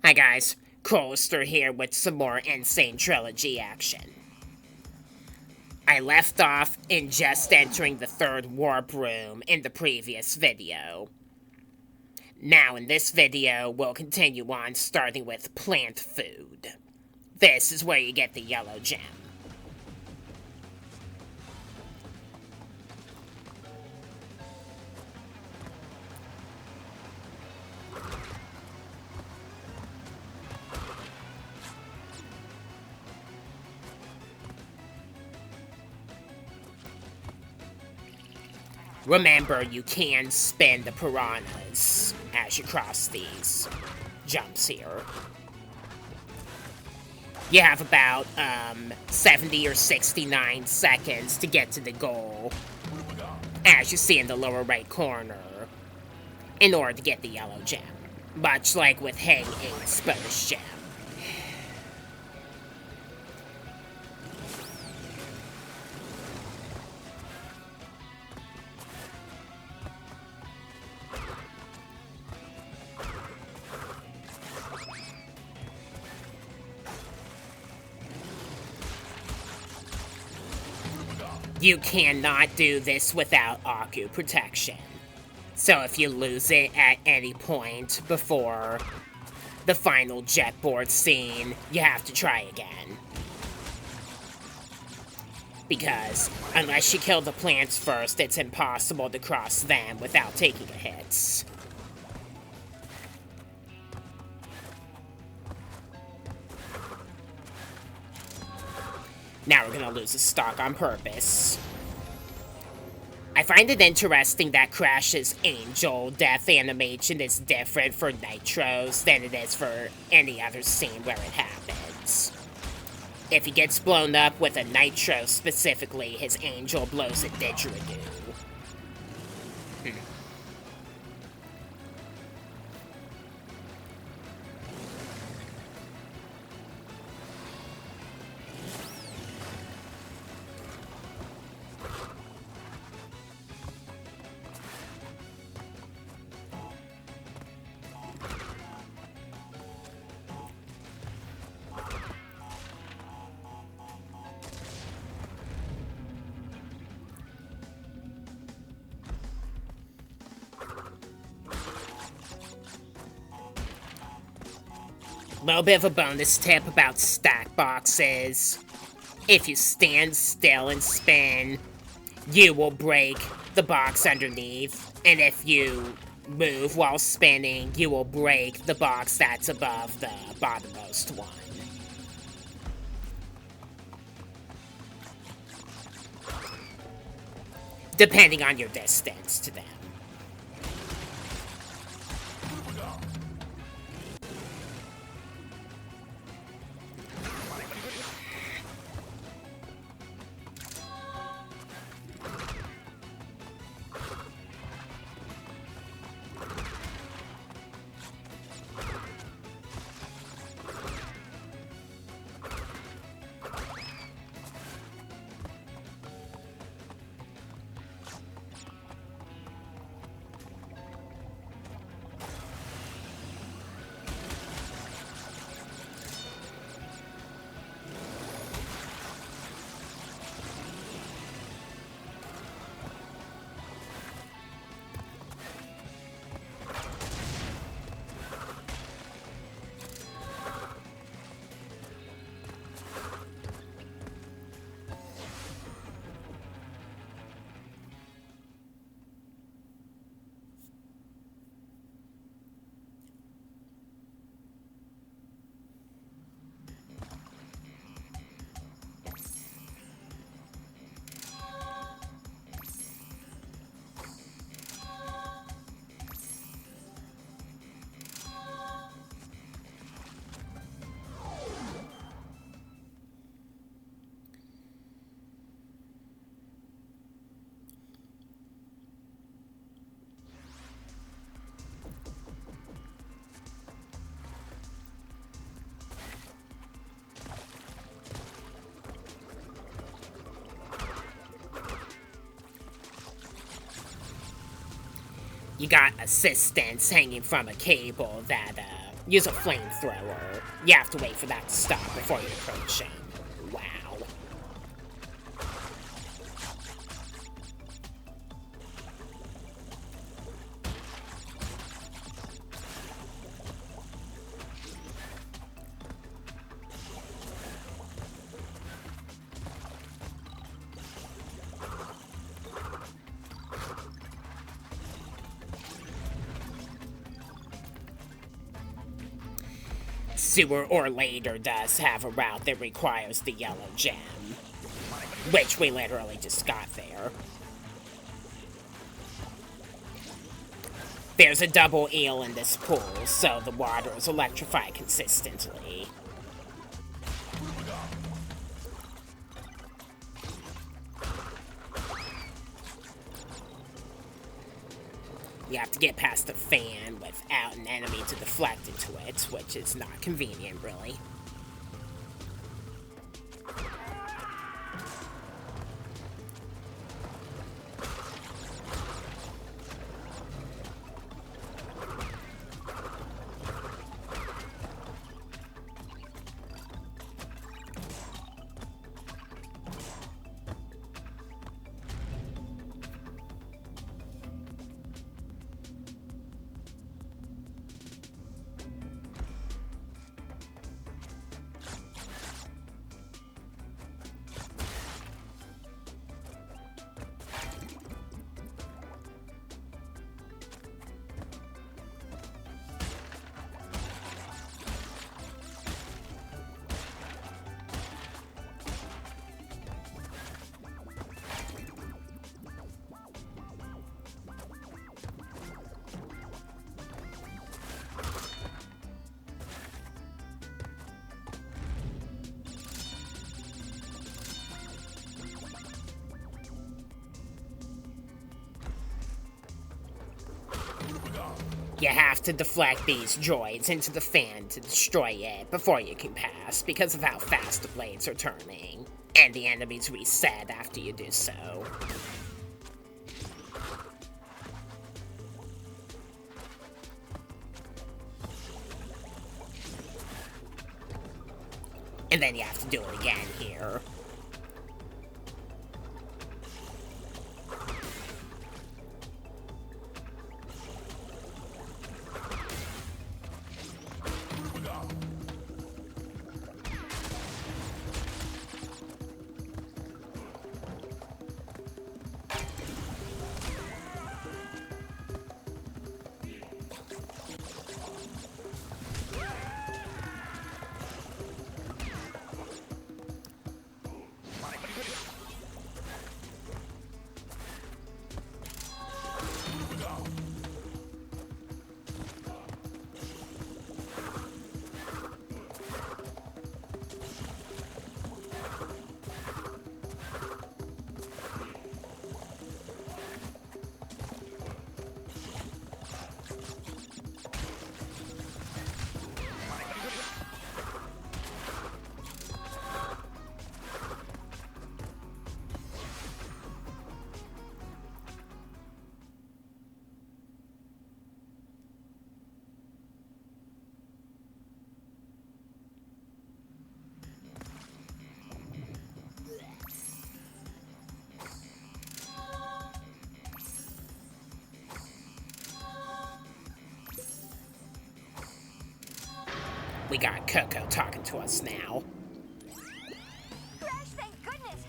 Hi guys, Colster here with some more Insane Trilogy action. I left off in just entering the third warp room in the previous video. Now in this video, we'll continue on starting with plant food. This is where you get the yellow gem. Remember, you can spin the piranhas as you cross these jumps here. You have about 70 or 69 seconds to get to the goal, as you see in the lower right corner, in order to get the yellow gem, much like with Hangin Out's bonus gem. You cannot do this without Aku protection. So if you lose it at any point before the final jetboard scene, you have to try again. Because unless you kill the plants first, it's impossible to cross them without taking a hit. Now we're gonna lose a stock on purpose. I find it interesting that Crash's angel death animation is different for Nitros than it is for any other scene where it happens. If he gets blown up with a Nitro specifically, his angel blows a didgeridoo. Little bit of a bonus tip about stack boxes. If you stand still and spin, you will break the box underneath. And if you move while spinning, you will break the box that's above the bottommost one. Depending on your distance to them. You got assistance hanging from a cable that Use a flamethrower. You have to wait for that to stop before you approach him. Wow. Sooner or later does have a route that requires the yellow gem, which we literally just got there. There's a double eel in this pool, so the water is electrified consistently. You have to get past the fan without an enemy to deflect into it, which is not convenient, really. You have to deflect these droids into the fan to destroy it before you can pass, because of how fast the blades are turning, and the enemies reset after you do so. And then you have to do it again here. We got Coco talking to us now. Crash, thank goodness!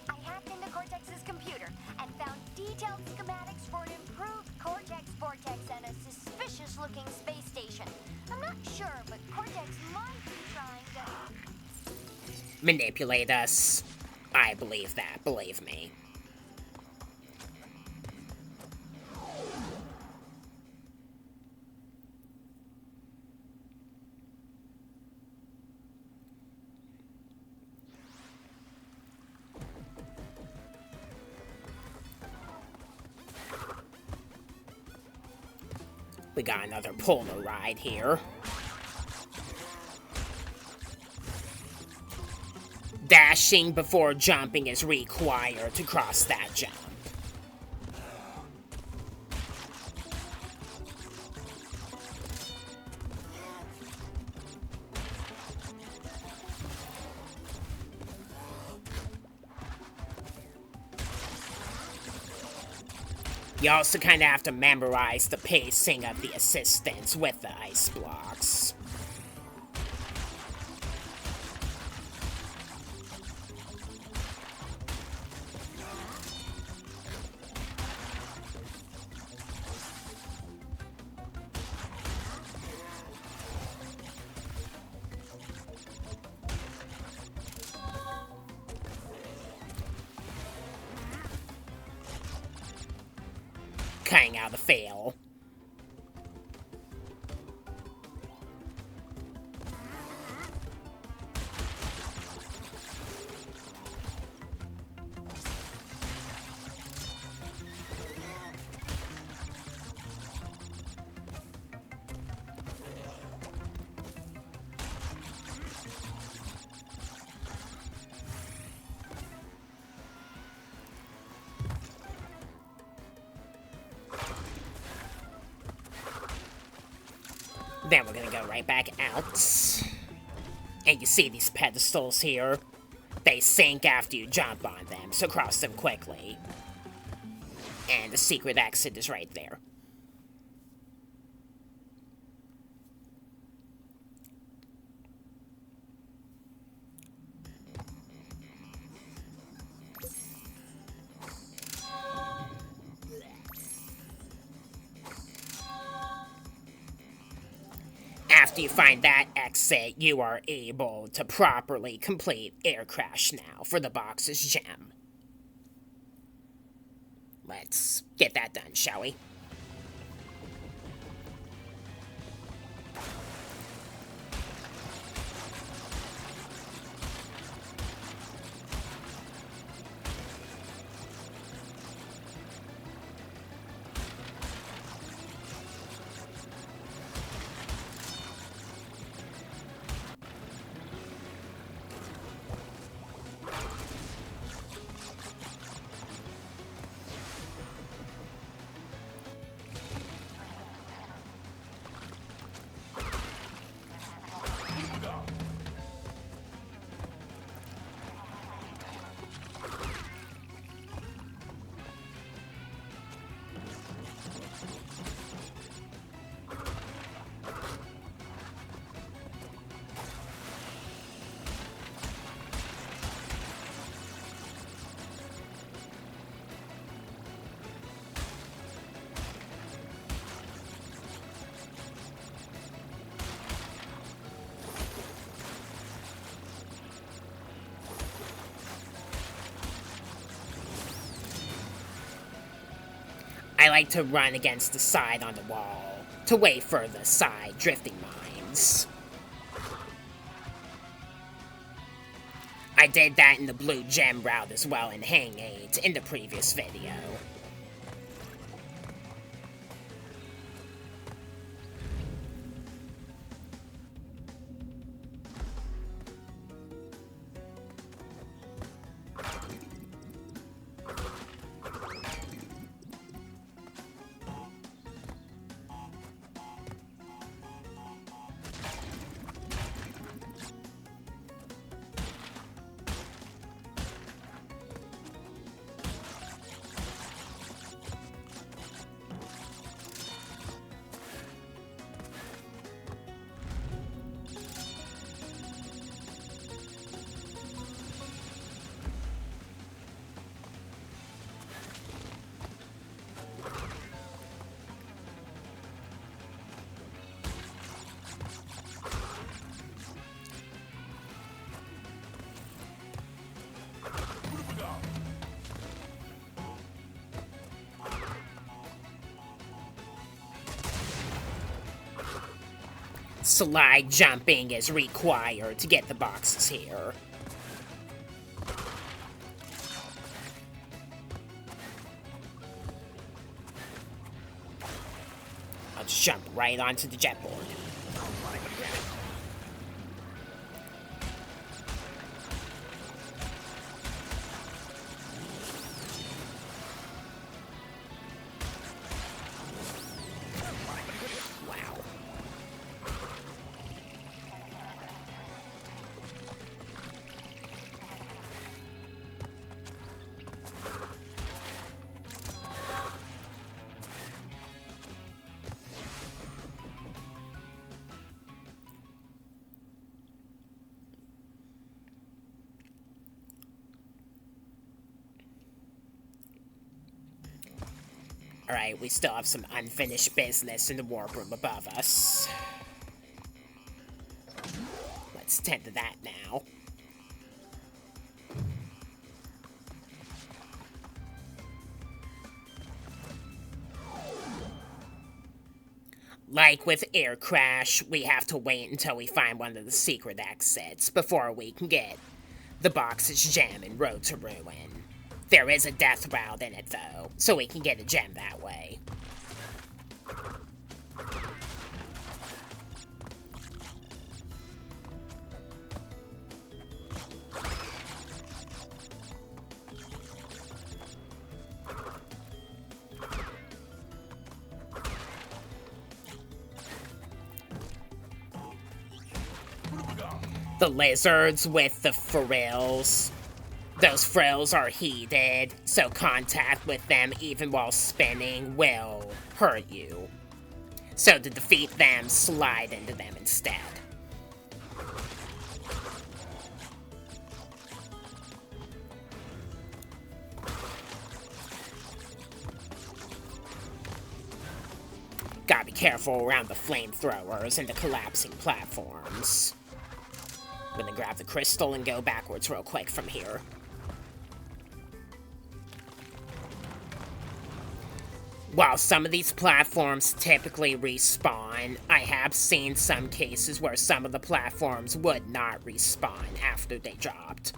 I hacked into Cortex's computer and found detailed schematics for an improved Cortex Vortex and a suspicious-looking space station. I'm not sure, but Cortex might be trying to manipulate us. I believe that, believe me. We got another polar ride here. Dashing before jumping is required to cross that jump. You also kind of have to memorize the pacing of the assistants with the ice blocks. Cutting out the fail. Then we're gonna go right back out. And you see these pedestals here? They sink after you jump on them, so cross them quickly. And the secret exit is right there. After you find that exit, you are able to properly complete Air Crash now for the box's gem. Let's get that done, shall we? I like to run against the side on the wall to wait for the side drifting mines. I did that in the blue gem route as well in Hangin' Out in the previous video. Slide jumping is required to get the boxes here. I'll just jump right onto the jet board. Alright, we still have some unfinished business in the warp room above us. Let's tend to that now. Like with Air Crash, we have to wait until we find one of the secret exits before we can get the box's gem in Road to Ruin. There is a death route in it though, so we can get a gem that way. The lizards with the frills. Those frills are heated, so contact with them even while spinning will hurt you. So to defeat them, slide into them instead. Gotta be careful around the flamethrowers and the collapsing platforms. I'm gonna grab the crystal and go backwards real quick from here. While some of these platforms typically respawn, I have seen some cases where some of the platforms would not respawn after they dropped.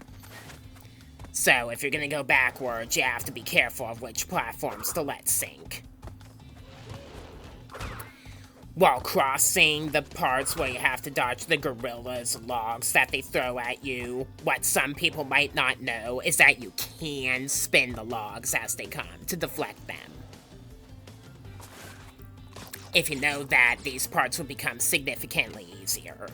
So if you're gonna go backwards, you have to be careful of which platforms to let sink. While crossing the parts where you have to dodge the gorillas' logs that they throw at you, what some people might not know is that you can spin the logs as they come to deflect them. If you know that, these parts will become significantly easier.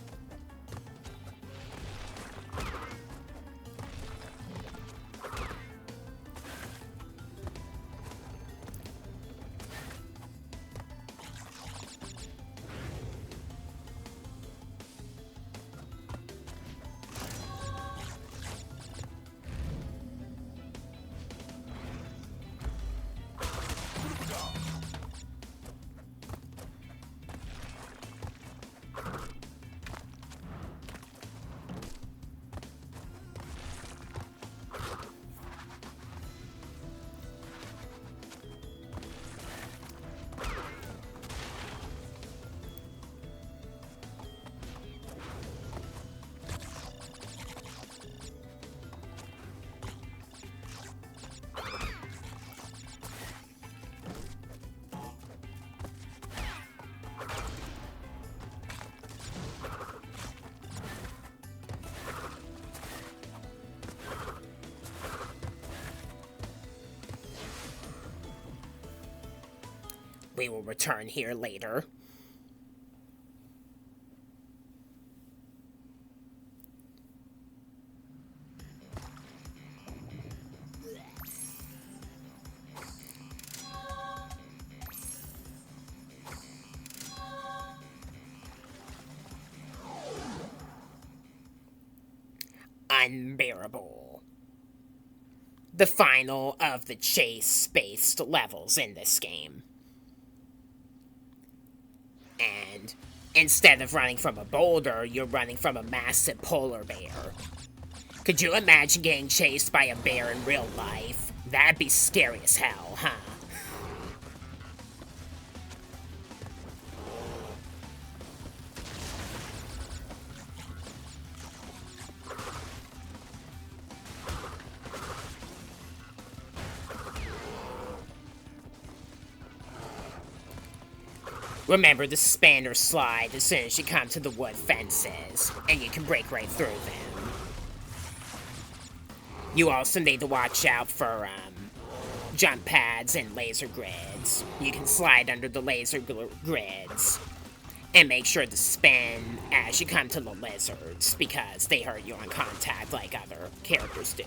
We will return here later. Un-bearable. The final of the chase-based levels in this game. And instead of running from a boulder, you're running from a massive polar bear. Could you imagine getting chased by a bear in real life? That'd be scary as hell, huh? Remember to spin or slide as soon as you come to the wood fences, and you can break right through them. You also need to watch out for jump pads and laser grids. You can slide under the laser grids, and make sure to spin as you come to the lizards, because they hurt you on contact like other characters do.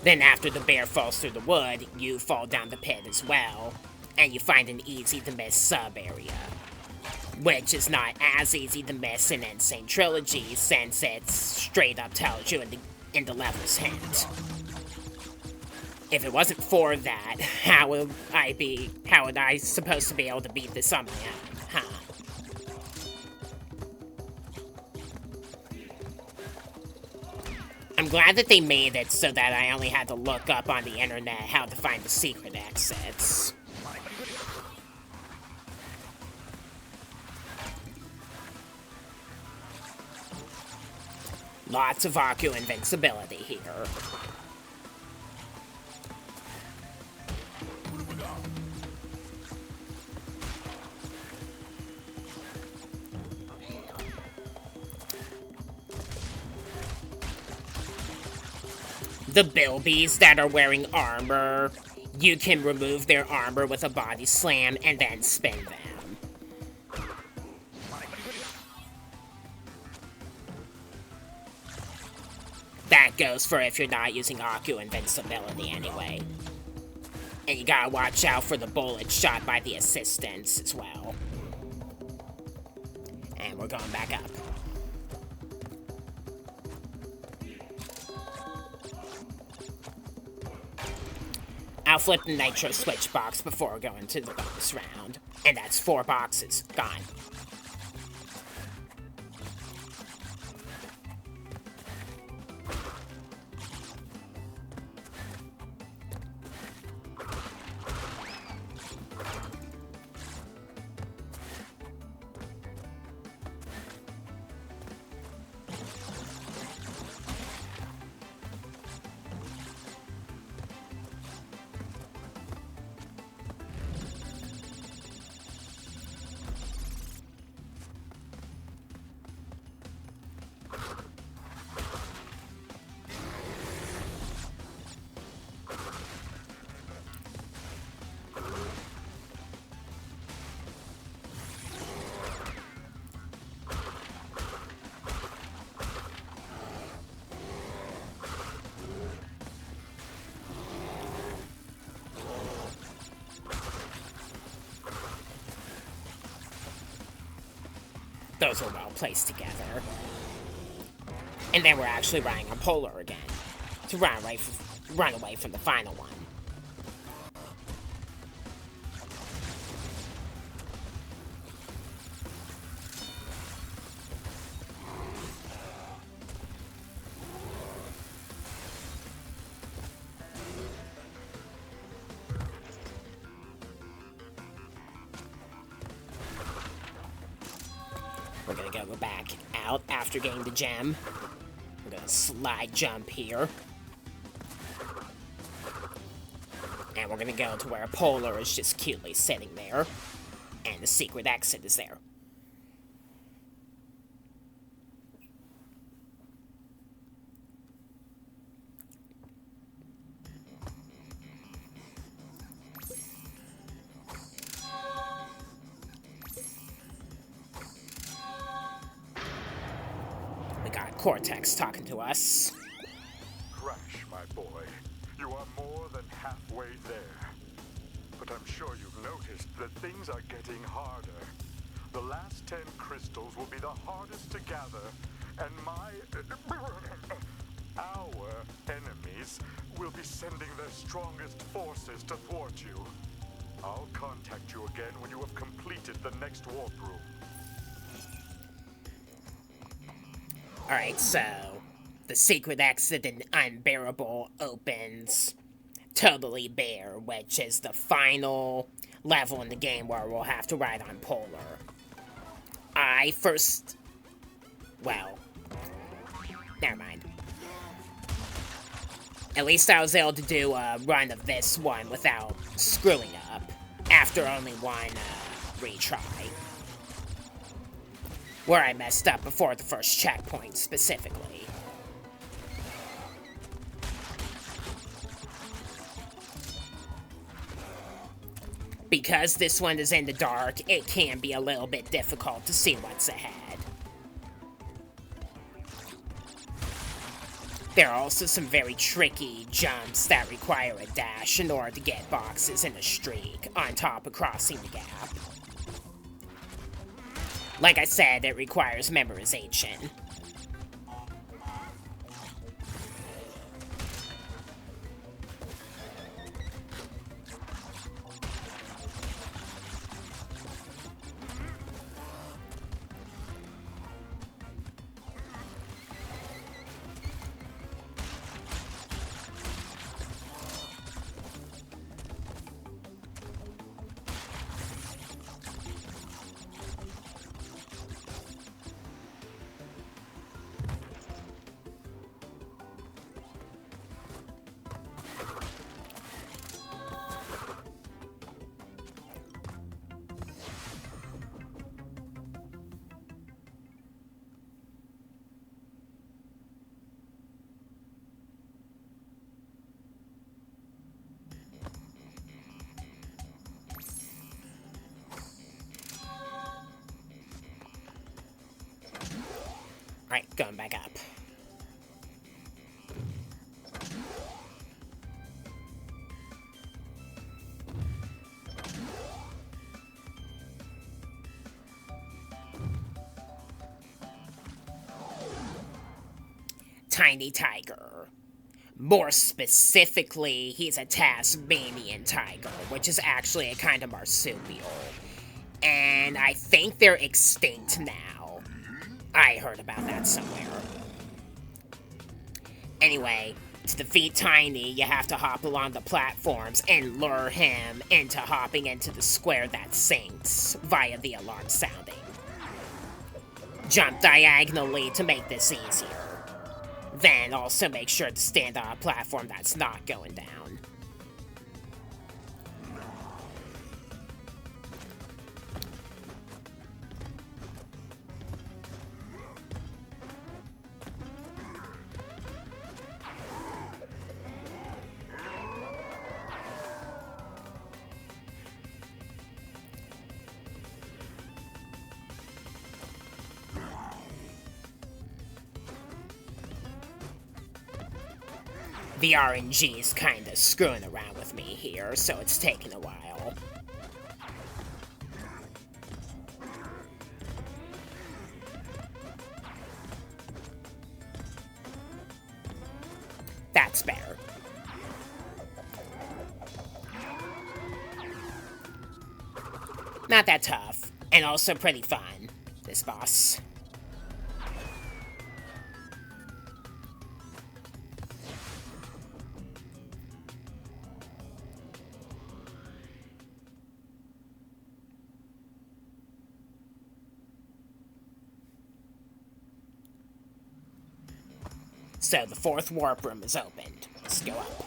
Then after the bear falls through the wood, you fall down the pit as well, and you find an easy-to-miss sub-area, which is not as easy to miss in Sane Trilogy, since it straight up tells you in the level's hint. If it wasn't for that, how would I supposed to be able to beat this on my own, huh? I'm glad that they made it so that I only had to look up on the internet how to find the secret exits. Lots of Aku invincibility here. The Bilbies that are wearing armor, you can remove their armor with a body slam and then spin them. That goes for if you're not using Aku invincibility anyway. And you gotta watch out for the bullet shot by the assistants as well. And we're going back up. I'll flip the nitro switch box before going to the bonus round. And that's 4 boxes gone. Those are well placed together. And then we're actually running a polar again to run away from the final one. We're gonna go back out after getting the gem. We're gonna slide jump here. And we're gonna go to where a polar is just cutely sitting there. And the secret exit is there. Cortex talking to us. Crash, my boy. You are more than halfway there. But I'm sure you've noticed that things are getting harder. The last 10 crystals will be the hardest to gather, and our enemies will be sending their strongest forces to thwart you. I'll contact you again when you have completed the next warp room. Alright, so the secret exit in Un-bearable opens Totally Bare, which is the final level in the game where we'll have to ride on Polar. Well, never mind. At least I was able to do a run of this one without screwing up after only one retry. Where I messed up before the first checkpoint, specifically. Because this one is in the dark, it can be a little bit difficult to see what's ahead. There are also some very tricky jumps that require a dash in order to get boxes in a streak, on top of crossing the gap. Like I said, it requires memorization. Alright, going back up. Tiny tiger. More specifically, he's a Tasmanian tiger, which is actually a kind of marsupial. And I think they're extinct now. I heard about that somewhere. Anyway, to defeat Tiny, you have to hop along the platforms and lure him into hopping into the square that sinks via the alarm sounding. Jump diagonally to make this easier. Then also make sure to stand on a platform that's not going down. The RNG is kinda screwing around with me here, so it's taking a while. That's better. Not that tough, and also pretty fun, this boss. So the fourth warp room is opened. Let's go up.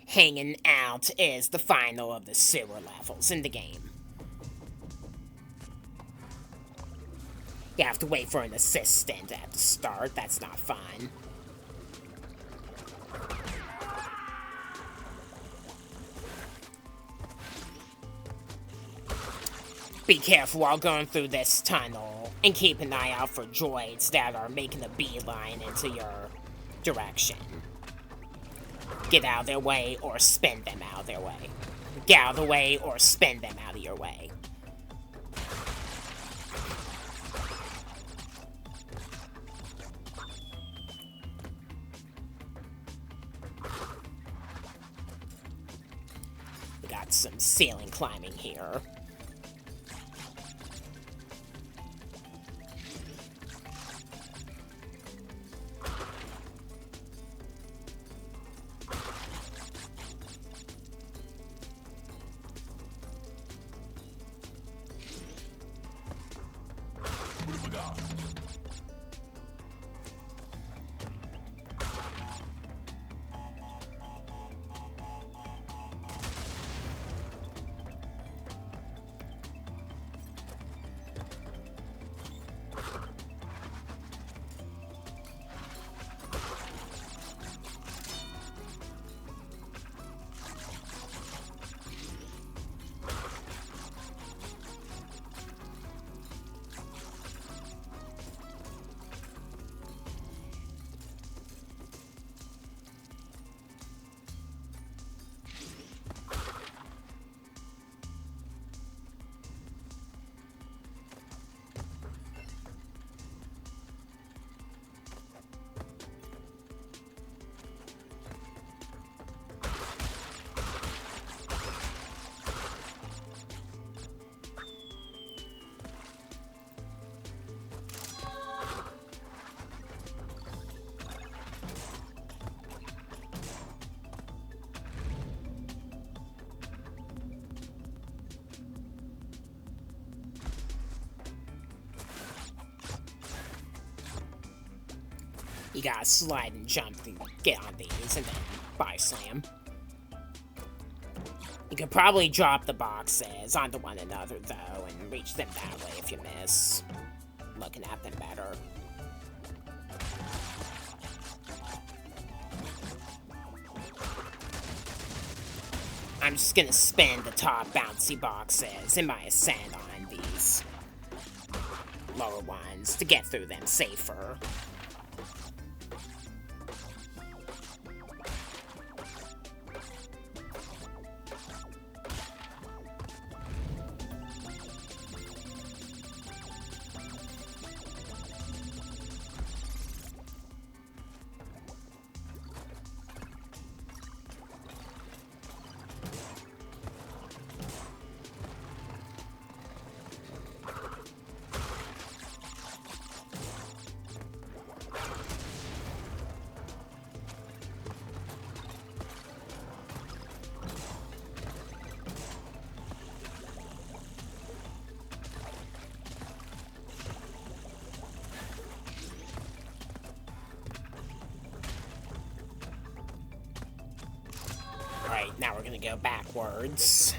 Hangin' Out is the final of the sewer levels in the game. You have to wait for an assistant at the start. That's not fun. Be careful while going through this tunnel, and keep an eye out for droids that are making a beeline into your direction. Get out of their way, or spin them out of their way. Get out of the way, or spin them out of your way. We got some ceiling climbing here. You gotta slide and jump to get on these, and then body slam. You could probably drop the boxes onto one another, though, and reach them that way if you miss. Looking at them better. I'm just gonna spin the top bouncy boxes in my ascent on these lower ones to get through them safer. Alright, now we're gonna go backwards.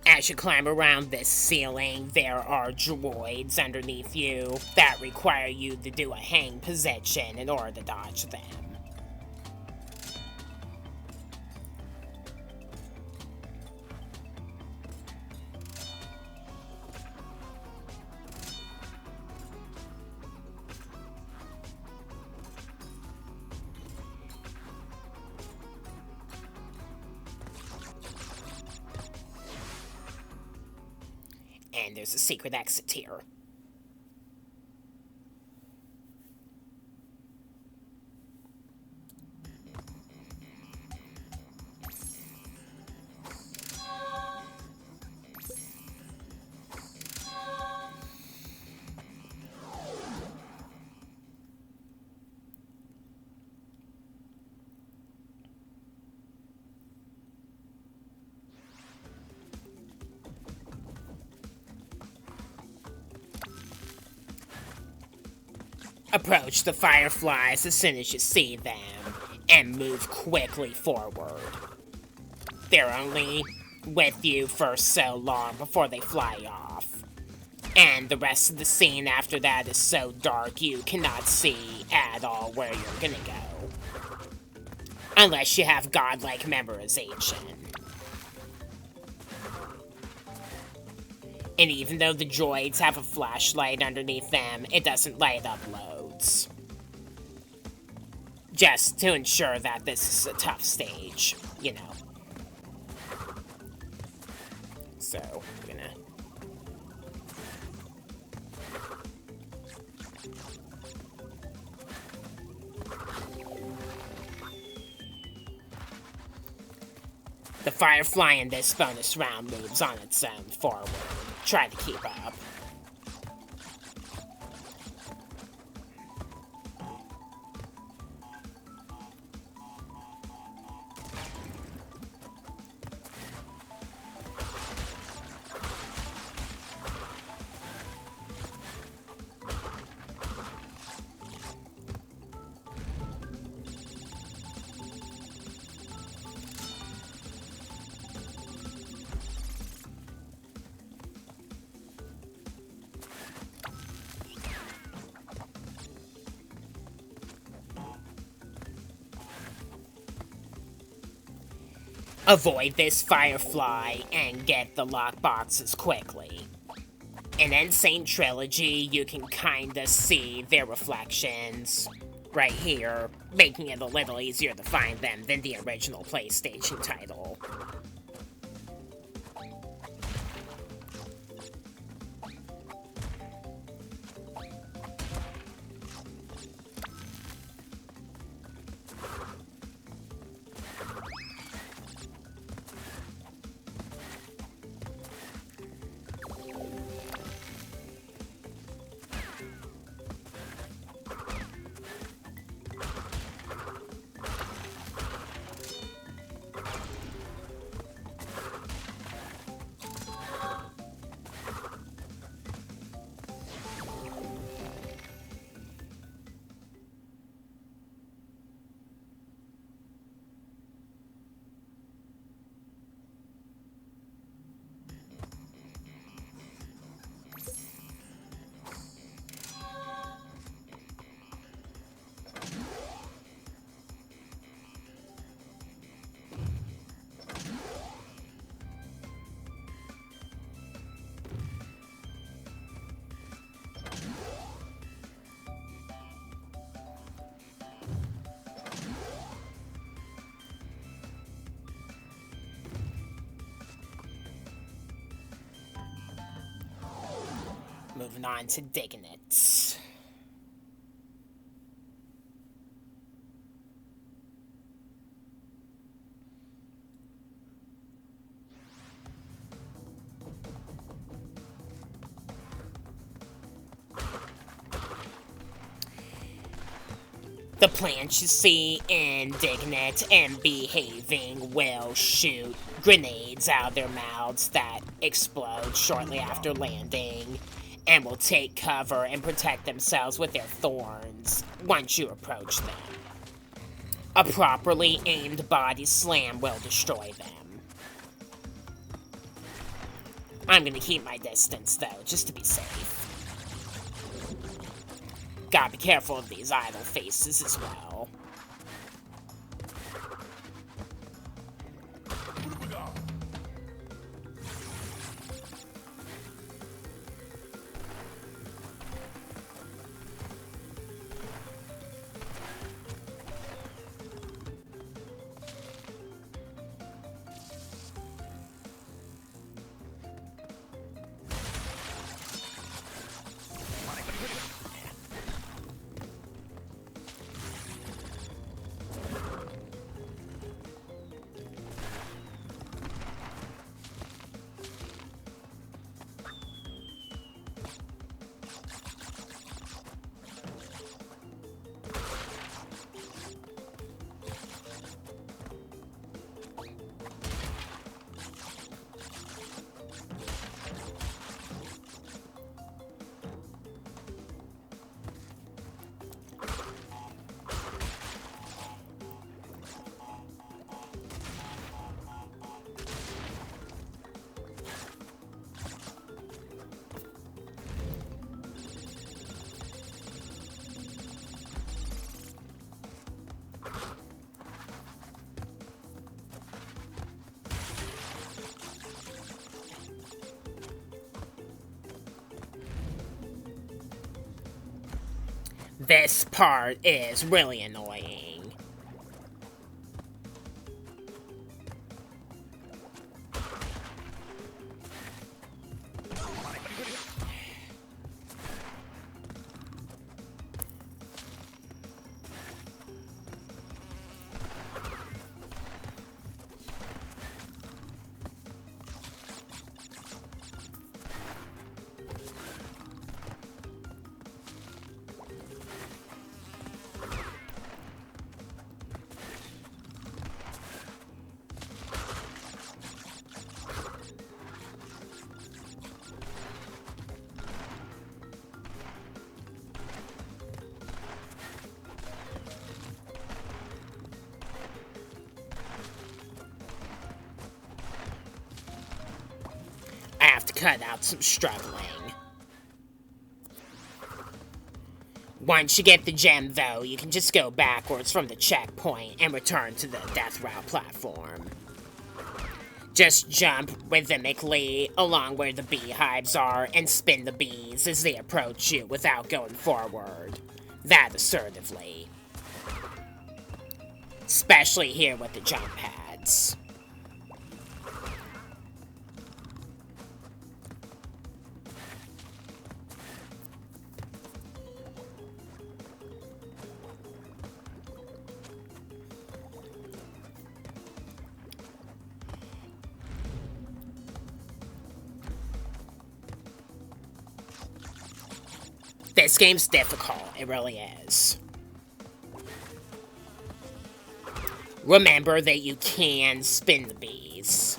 As you climb around this ceiling, there are droids underneath you that require you to do a hang position in order to dodge them. And there's a secret exit here. Approach the fireflies as soon as you see them, and move quickly forward. They're only with you for so long before they fly off. And the rest of the scene after that is so dark you cannot see at all where you're gonna go. Unless you have godlike memorization. And even though the droids have a flashlight underneath them, it doesn't light up loads. Just to ensure that this is a tough stage, you know. So, we're gonna... The Firefly in this bonus round moves on its own forward. Try to keep up. Avoid this firefly and get the lockboxes quickly. In Sane Trilogy, you can kinda see their reflections right here, making it a little easier to find them than the original PlayStation title. Moving on to Diggin It. The plants you see in Diggin It and behaving will shoot grenades out of their mouths that explode shortly after landing, and will take cover and protect themselves with their thorns once you approach them. A properly aimed body slam will destroy them. I'm gonna keep my distance though, just to be safe. Gotta be careful of these idle faces as well. This part is really annoying. I have to cut out some struggling. Once you get the gem, though, you can just go backwards from the checkpoint and return to the Death Route platform. Just jump rhythmically along where the beehives are and spin the bees as they approach you without going forward. That assertively. Especially here with the jump pads. This game's difficult, it really is. Remember that you can spin the bees.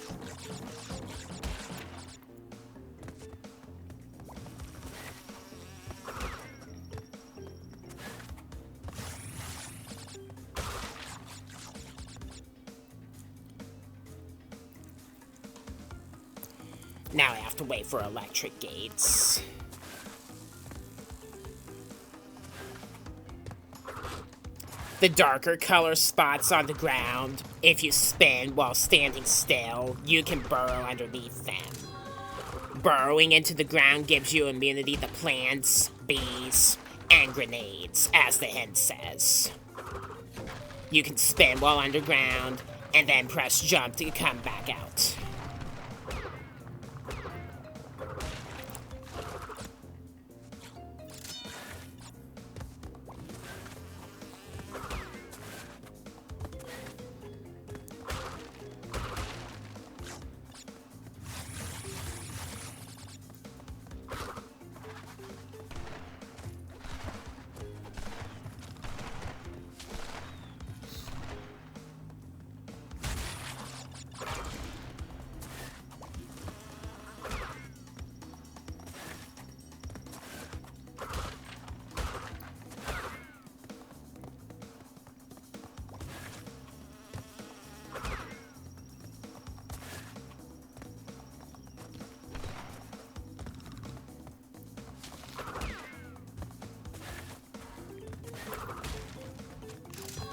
Now I have to wait for electric gates. The darker color spots on the ground, if you spin while standing still, you can burrow underneath them. Burrowing into the ground gives you immunity to plants, bees, and grenades, as the hint says. You can spin while underground, and then press jump to come back out.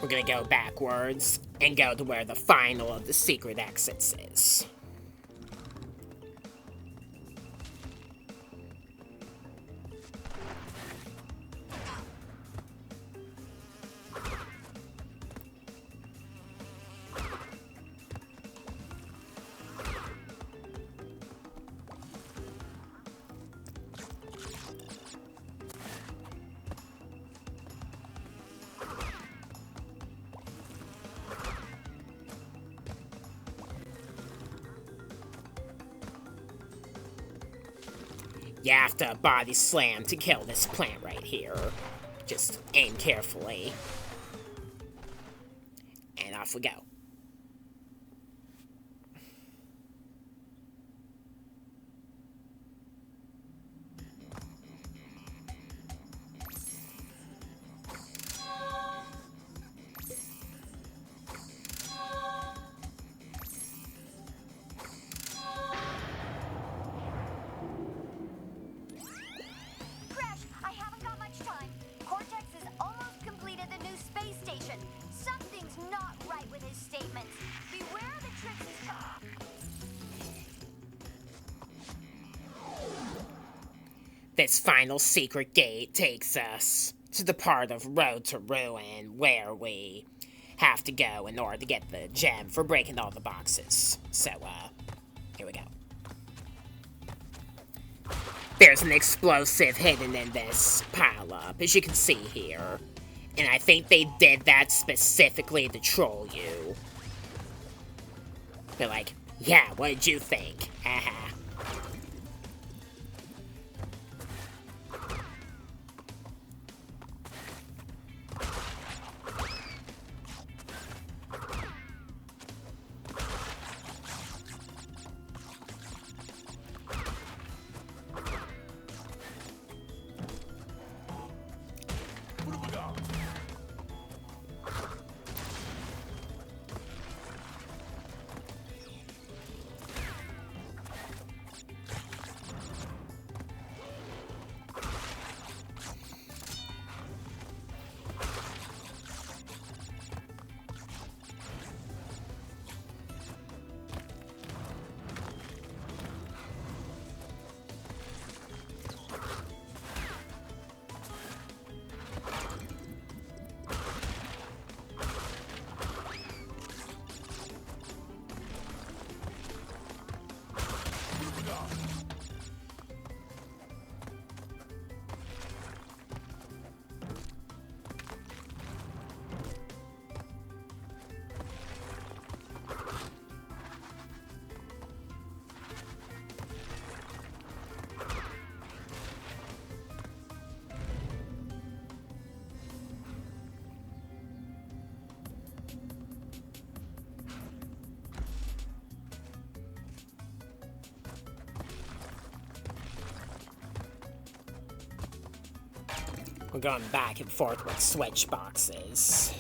We're gonna go backwards and go to where the final of the secret exits is. You have to body slam to kill this plant right here. Just aim carefully. And off we go. This final secret gate takes us to the part of Road to Ruin where we have to go in order to get the gem for breaking all the boxes. So, here we go. There's an explosive hidden in this pile-up, as you can see here. And I think they did that specifically to troll you. They're like, yeah, what did you think? Haha. We're going back and forth with switch boxes.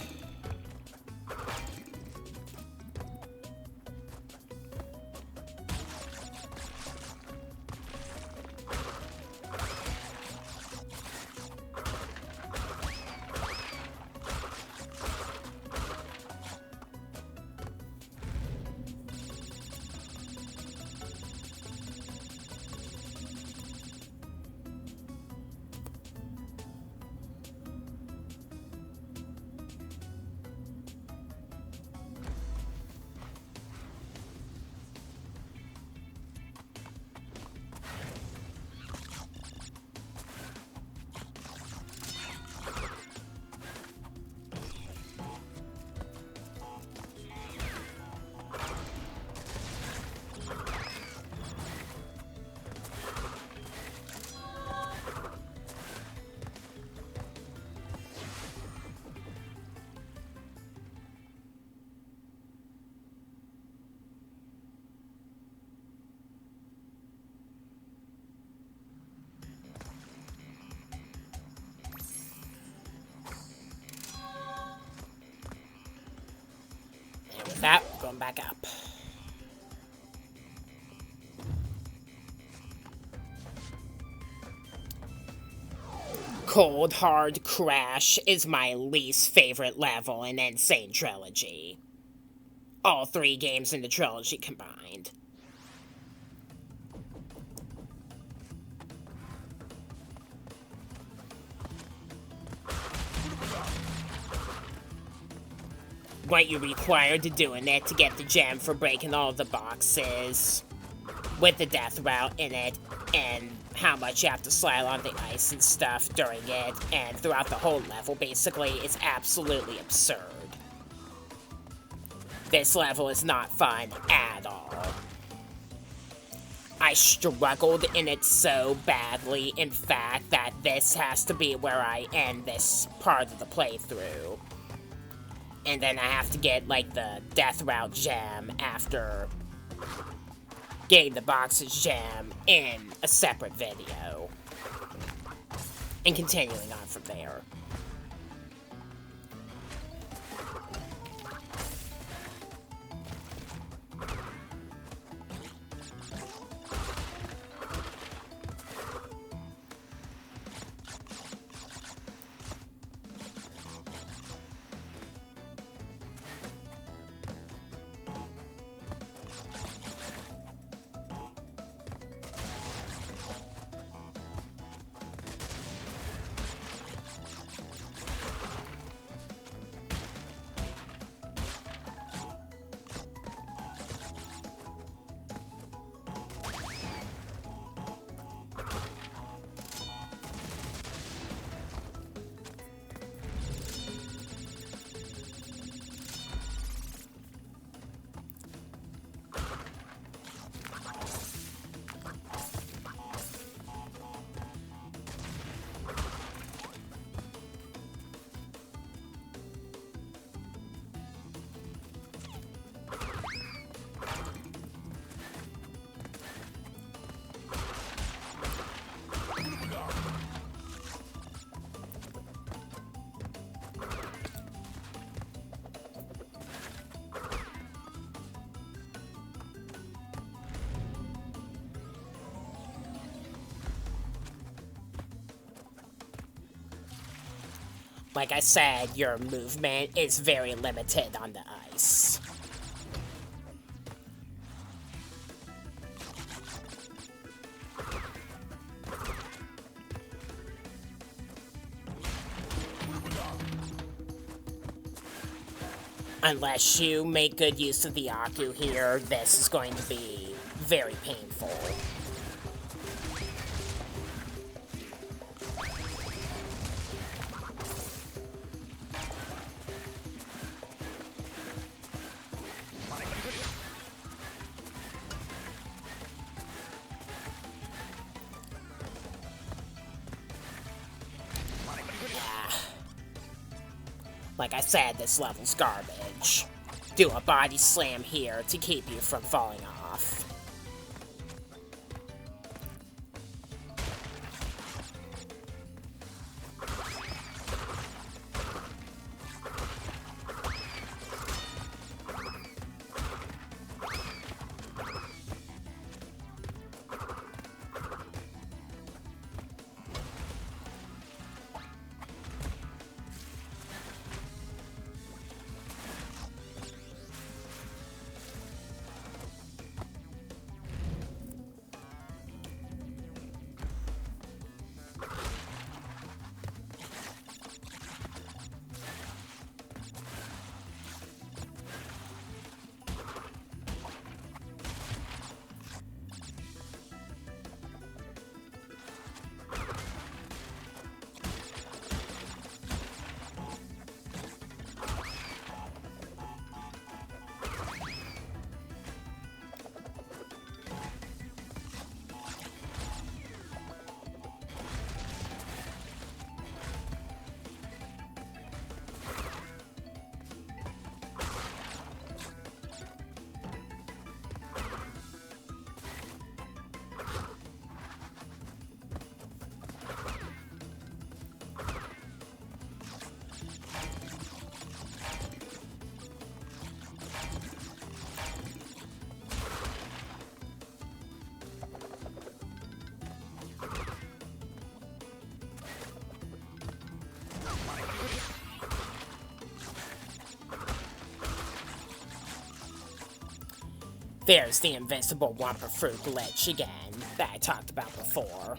That, going back up. Cold Hard Crash is my least favorite level in Insane Trilogy. All 3 games in the trilogy combined. What you require to doing it to get the gem for breaking all the boxes with the death route in it, and how much you have to slide on the ice and stuff during it and throughout the whole level basically is absolutely absurd. This level is not fun at all. I struggled in it so badly, in fact, that this has to be where I end this part of the playthrough. And then I have to get, like, the Death Route gem after getting the Boxes gem in a separate video. And continuing on from there. Like I said, your movement is very limited on the ice. Unless you make good use of the Aku here, this is going to be very painful. Like I said, this level's garbage. Do a body slam here to keep you from falling off. There's the invisible Wumpa Fruit glitch again that I talked about before.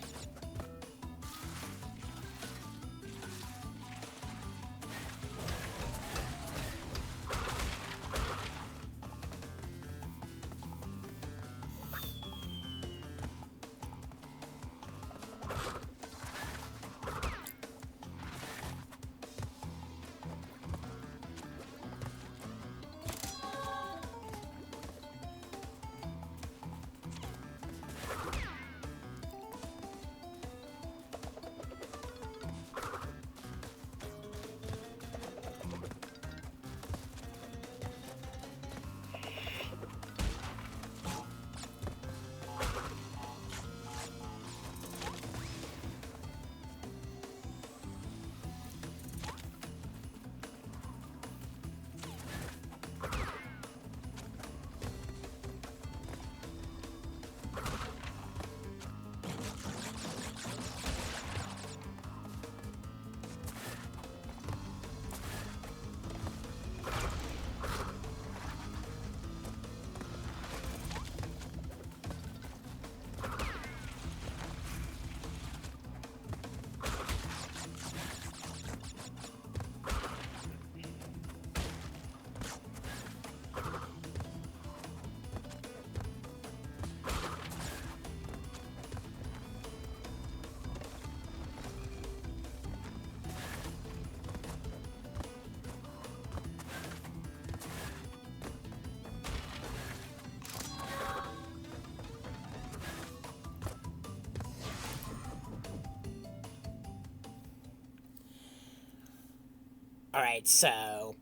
Alright, so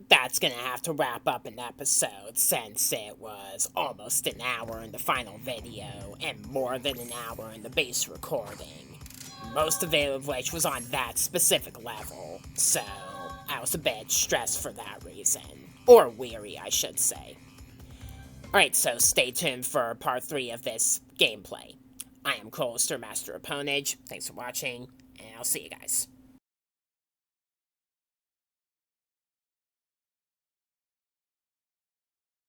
that's gonna have to wrap up an episode since it was almost an hour in the final video and more than an hour in the base recording. Most of it of which was on that specific level, so I was a bit stressed for that reason. Or weary, I should say. Alright, so stay tuned for part 3 of this gameplay. I am Coaster Master Opponage, thanks for watching, and I'll see you guys.